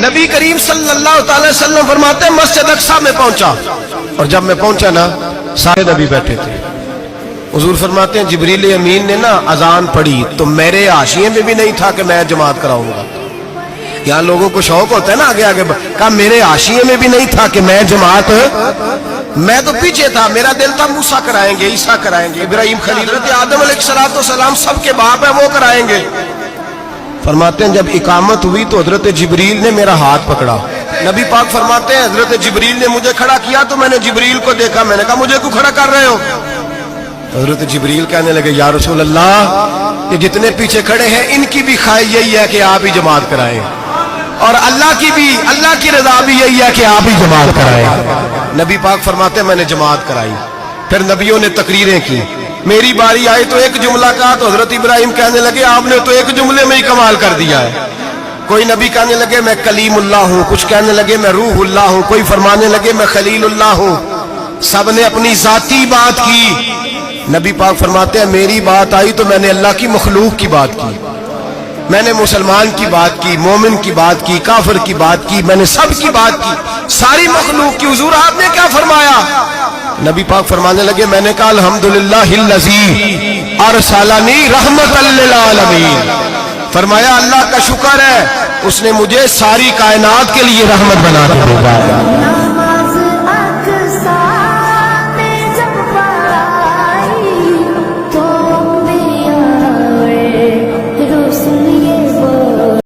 نبی کریم صلی اللہ تعالی وسلم فرماتے ہیں مسجد اقصی میں پہنچا، اور جب میں پہنچا نا سارے نبی بیٹھے تھے۔ حضور فرماتے ہیں جبریل امین نے نا اذان پڑھی تو میرے حاشیے میں بھی نہیں تھا کہ میں جماعت کراؤں گا۔ یہاں لوگوں کو شوق ہوتا ہے نا آگے آگے، کہا میرے حاشیے میں بھی نہیں تھا کہ میں جماعت، میں تو پیچھے تھا، میرا دل تھا موسیٰ کرائیں گے، عیسیٰ کرائیں گے، ابراہیم خلیل، حضرت آدم علیہ السلام سب کے باپ ہیں، وہ کرائیں گے۔ فرماتے ہیں جب اقامت ہوئی تو حضرت جبریل نے میرا ہاتھ پکڑا۔ نبی پاک فرماتے ہیں حضرت جبریل نے مجھے کھڑا کیا تو میں نے جبریل کو دیکھا، میں نے کہا مجھے کیوں کھڑا کر رہے ہو؟ حضرت جبریل کہنے لگے یا رسول اللہ، یہ جتنے پیچھے کھڑے ہیں ان کی بھی خواہش یہی ہے کہ آپ ہی جماعت کرائیں، اور اللہ کی رضا بھی یہی ہے کہ آپ ہی جماعت کرائیں۔ نبی پاک فرماتے ہیں میں نے جماعت کرائی، پھر نبیوں نے تقریریں کی، میری باری آئی تو ایک جملہ کہا تو حضرت ابراہیم کہنے لگے آپ نے تو ایک جملے میں ہی کمال کر دیا ہے۔ کوئی نبی کہنے لگے میں کلیم اللہ ہوں، کچھ کہنے لگے میں روح اللہ ہوں، کوئی فرمانے لگے میں خلیل اللہ ہوں، سب نے اپنی ذاتی بات کی۔ نبی پاک فرماتے ہیں میری بات آئی تو میں نے اللہ کی مخلوق کی بات کی، میں نے مسلمان کی بات کی، مومن کی بات کی، کافر کی بات کی، میں نے سب کی بات کی، ساری مخلوق کی۔ حضور آپ نے کیا فرمایا؟ نبی پاک فرمانے لگے میں نے کہا الحمدللہ الذی ارسلنی رحمت للعالمین، فرمایا اللہ کا شکر ہے اس نے مجھے ساری کائنات کے لیے رحمت بنا کے بھیجا ہے۔